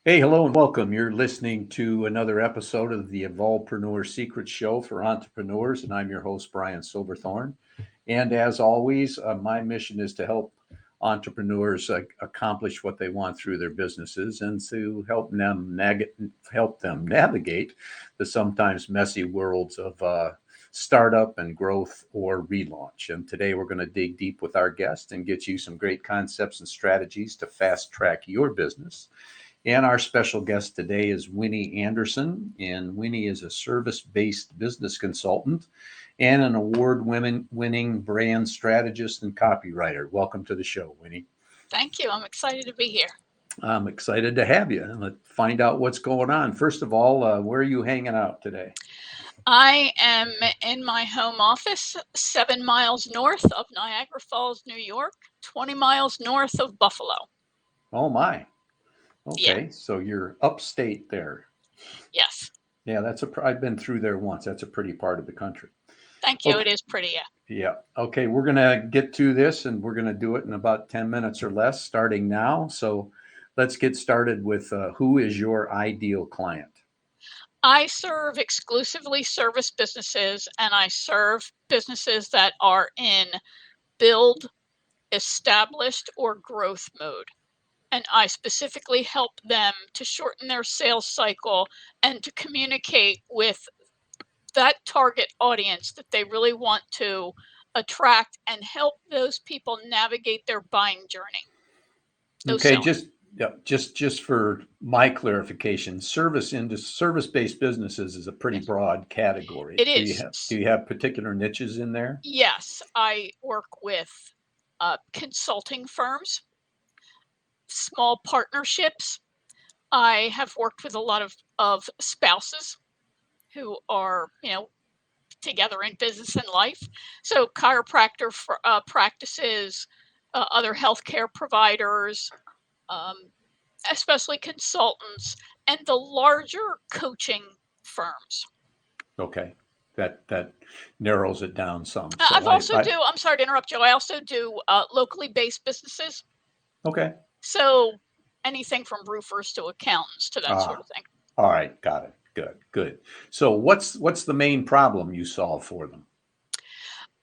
Hey, hello and welcome. You're listening to another episode of the Evolvepreneur Secrets Show for entrepreneurs, and I'm your host, Brian Silverthorne. And as always, my mission is to help entrepreneurs accomplish what they want through their businesses and to help them navigate the sometimes messy worlds of startup and growth or relaunch. And today we're going to dig deep with our guest and get you some great concepts and strategies to fast track your business. And our special guest today is Winnie Anderson. And Winnie is a service based business consultant and an award winning brand strategist and copywriter. Welcome to the show, Winnie. Thank you. I'm excited to be here. I'm excited to have you. And let's find out what's going on. First of all, where are you hanging out today? I am in my home office, 7 miles north of Niagara Falls, New York, 20 miles north of Buffalo. Oh, my. Okay, Yeah. so you're upstate there. Yes. Yeah, I've been through there once. That's a pretty part of the country. Thank you. Okay. It is pretty. Yeah. Yeah. Okay. We're going to get to this and we're going to do it in about 10 minutes or less starting now. So let's get started with who is your ideal client? I serve exclusively service businesses, and I serve businesses that are in build, established, or growth mode. And I specifically help them to shorten their sales cycle and to communicate with that target audience that they really want to attract and help those people navigate their buying journey. Okay, just for my clarification, service-based businesses is a pretty broad category. It Do is. you have particular niches in there? Yes, I work with consulting firms, small partnerships. I have worked with a lot of spouses who are, together in business and life. So chiropractor practices, other healthcare providers, um, especially consultants, and the larger coaching firms. Okay, that narrows it down some. I've also do. I'm sorry to interrupt you. I also do locally based businesses. Okay. So anything from roofers to accountants to that sort of thing. All right, got it. Good. So what's the main problem you solve for them?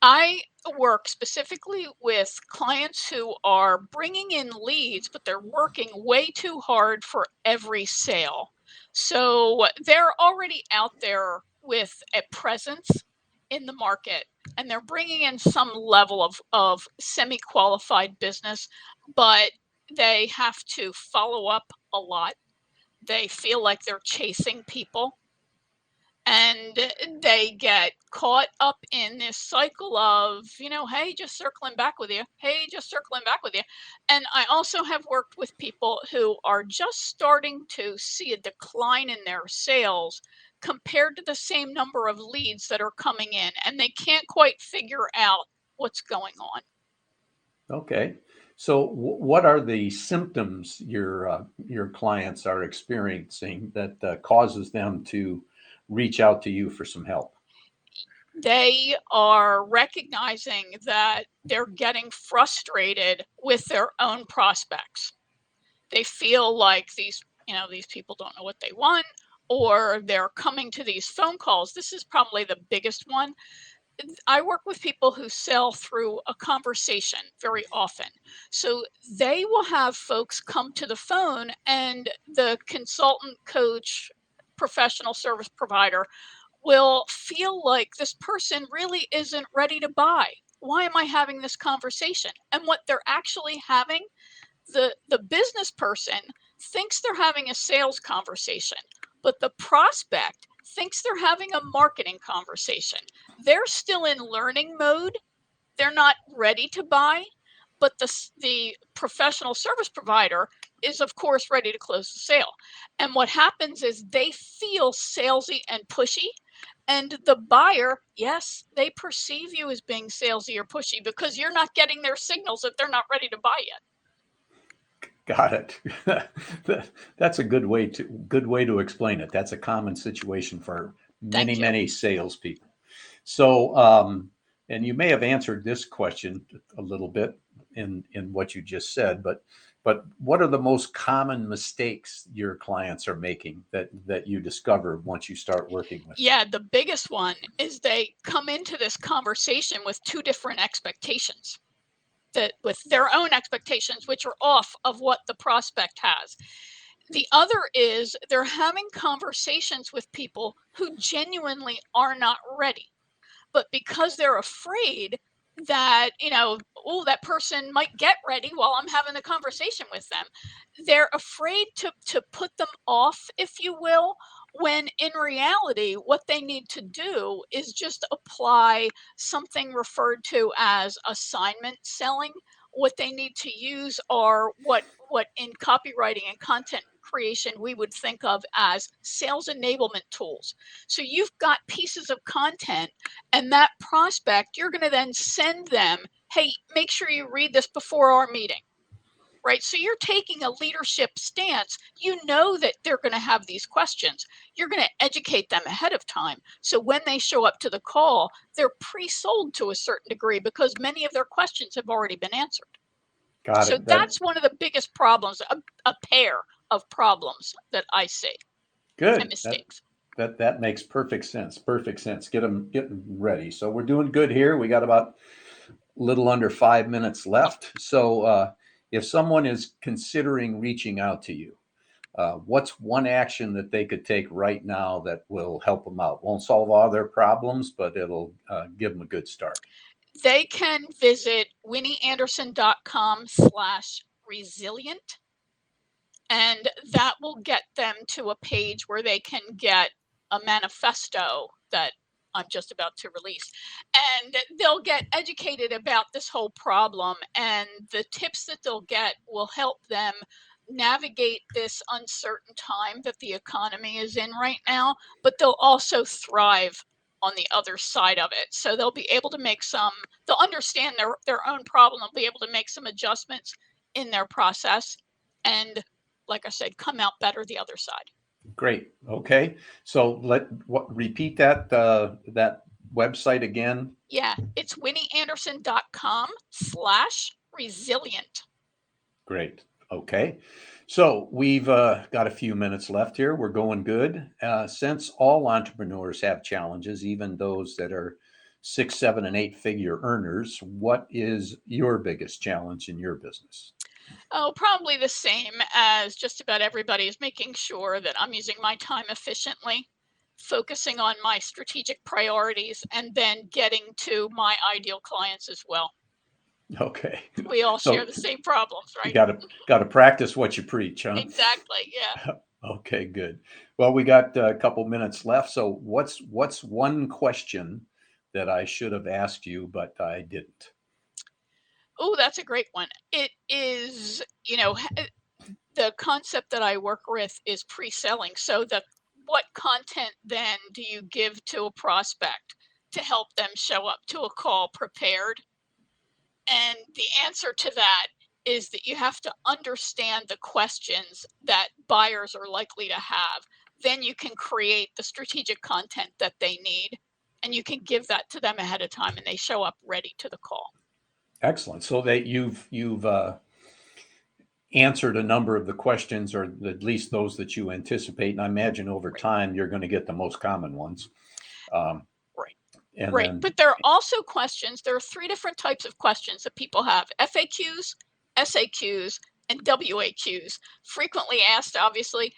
I work specifically with clients who are bringing in leads, but they're working way too hard for every sale. So they're already out there with a presence in the market, and they're bringing in some level of semi-qualified business, but they have to follow up a lot. They feel like they're chasing people, and they get caught up in this cycle of, hey, just circling back with you. Hey, just circling back with you. And I also have worked with people who are just starting to see a decline in their sales compared to the same number of leads that are coming in, and they can't quite figure out what's going on. Okay. So what are the symptoms your clients are experiencing that causes them to reach out to you for some help? They are recognizing that they're getting frustrated with their own prospects. They feel like these people don't know what they want, or they're coming to these phone calls. This is probably the biggest one. I work with people who sell through a conversation very often. So they will have folks come to the phone, and the consultant, coach, professional service provider will feel like this person really isn't ready to buy. Why am I having this conversation? And what they're actually having, the business person thinks they're having a sales conversation, but the prospect thinks they're having a marketing conversation. They're still in learning mode. They're not ready to buy, but the professional service provider is, of course, ready to close the sale. And what happens is they feel salesy and pushy. And the buyer, yes, they perceive you as being salesy or pushy because you're not getting their signals that they're not ready to buy yet. Got it. That's a good way to explain it. That's a common situation for many salespeople. So, and you may have answered this question a little bit in what you just said, but But what are the most common mistakes your clients are making that you discover once you start working with them? Yeah, the biggest one is they come into this conversation with two different expectations, that with their own expectations, which are off of what the prospect has. The other is they're having conversations with people who genuinely are not ready. But because they're afraid that, oh, that person might get ready while I'm having a conversation with them, they're afraid to put them off, if you will, when in reality, what they need to do is just apply something referred to as assignment selling. What they need to use are what in copywriting and content creation we would think of as sales enablement tools. So you've got pieces of content, and that prospect, you're going to then send them, hey, make sure you read this before our meeting, right? So you're taking a leadership stance. You know that they're going to have these questions. You're going to educate them ahead of time. So when they show up to the call, they're pre-sold to a certain degree because many of their questions have already been answered. Got So it. that's one of the biggest problems, a pair of problems that I see, and Good. mistakes. That makes perfect sense. Perfect sense. Get them ready. So we're doing good here. We got about a little under 5 minutes left. So if someone is considering reaching out to you, what's one action that they could take right now that will help them out? Won't solve all their problems, but it'll give them a good start. They can visit winnieanderson.com/resilient, and that will get them to a page where they can get a manifesto that I'm just about to release. And they'll get educated about this whole problem, and the tips that they'll get will help them navigate this uncertain time that the economy is in right now, but they'll also thrive on the other side of it. So they'll be able to they'll understand their own problem, they'll be able to make some adjustments in their process, and like I said, come out better the other side. Great. Okay. So repeat that website again. Yeah, it's winnieanderson.com/resilient. Great. Okay. So we've got a few minutes left here. We're going good. Since all entrepreneurs have challenges, even those that are 6, 7, and 8-figure earners, what is your biggest challenge in your business? Oh, probably the same as just about everybody, is making sure that I'm using my time efficiently, focusing on my strategic priorities, and then getting to my ideal clients as well. Okay. We all share So the same problems, you right? got to practice what you preach, huh? Exactly. Yeah. Okay, good. Well, we got a couple minutes left. So what's one question that I should have asked you, but I didn't? Oh, that's a great one. It is, the concept that I work with is pre-selling. So what content then do you give to a prospect to help them show up to a call prepared? And the answer to that is that you have to understand the questions that buyers are likely to have. Then you can create the strategic content that they need, and you can give that to them ahead of time, and they show up ready to the call. Excellent. So that you've answered a number of the questions, or at least those that you anticipate. And I imagine over Right. time you're going to get the most common ones. Right. And Right. then But there are also questions. There are three different types of questions that people have: FAQs, SAQs, and WAQs. Frequently asked, obviously.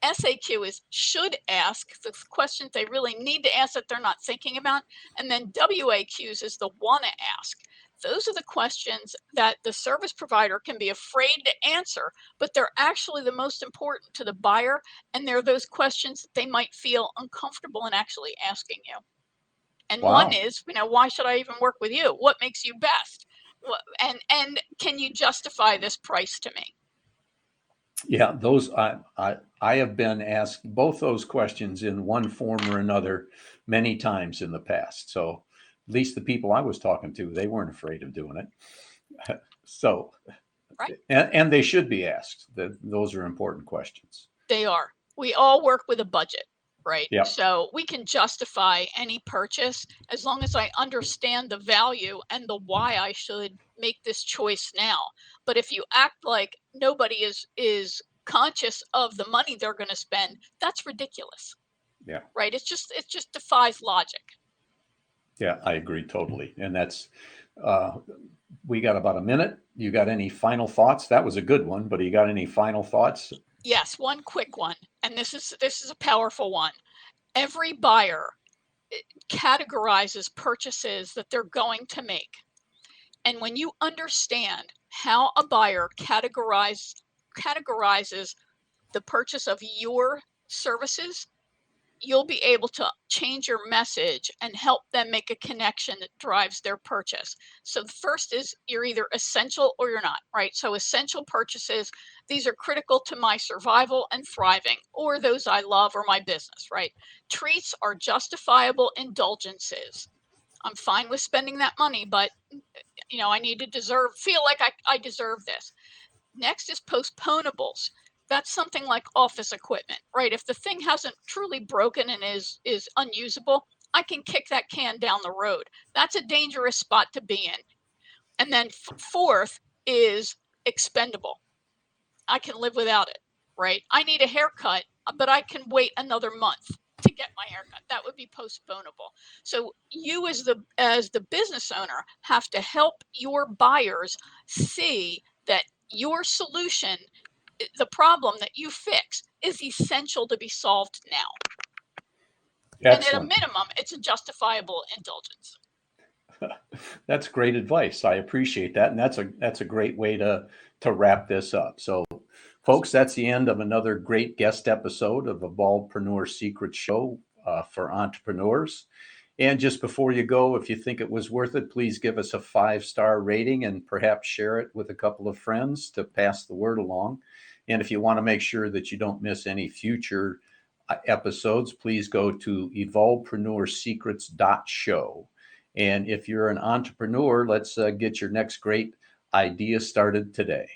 SAQ is should ask, the questions they really need to ask that they're not thinking about. And then WAQs is the want to ask. Those are the questions that the service provider can be afraid to answer, but they're actually the most important to the buyer. And they're those questions that they might feel uncomfortable in actually asking you. And one wow. is, why should I even work with you? What makes you best? And can you justify this price to me? Yeah, those I have been asked both those questions in one form or another many times in the past. So at least the people I was talking to, they weren't afraid of doing it. So Right? and they should be asked. Those are important questions. They are. We all work with a budget. right? Yeah. So we can justify any purchase as long as I understand the value and the why I should make this choice now. But if you act like nobody is conscious of the money they're going to spend, that's ridiculous, Yeah. right? It just defies logic. Yeah, I agree totally. And that's, uh, we got about a minute. You got any final thoughts? That was a good one, but you got any final thoughts? Yes, one quick one, and this is a powerful one. Every buyer categorizes purchases that they're going to make. And when you understand how a buyer categorizes the purchase of your services, you'll be able to change your message and help them make a connection that drives their purchase. So the first is you're either essential or you're not, right? So essential purchases, these are critical to my survival and thriving, or those I love or my business, right? Treats are justifiable indulgences. I'm fine with spending that money, but I need to feel like I deserve this. Next is postponables. That's something like office equipment, right? If the thing hasn't truly broken and is unusable, I can kick that can down the road. That's a dangerous spot to be in. And then fourth is expendable. I can live without it, right? I need a haircut, but I can wait another month to get my haircut. That would be postponable. So you as the business owner have to help your buyers see that your solution, the problem that you fix, is essential to be solved now. And at a Excellent. minimum, it's a justifiable indulgence. That's great advice. I appreciate that. And that's a great way to wrap this up. So folks, that's the end of another great guest episode of Evolvepreneur Secrets Show for entrepreneurs. And just before you go, if you think it was worth it, please give us a 5-star rating and perhaps share it with a couple of friends to pass the word along. And if you want to make sure that you don't miss any future episodes, please go to evolvepreneursecrets.show. And if you're an entrepreneur, let's get your next great idea started today.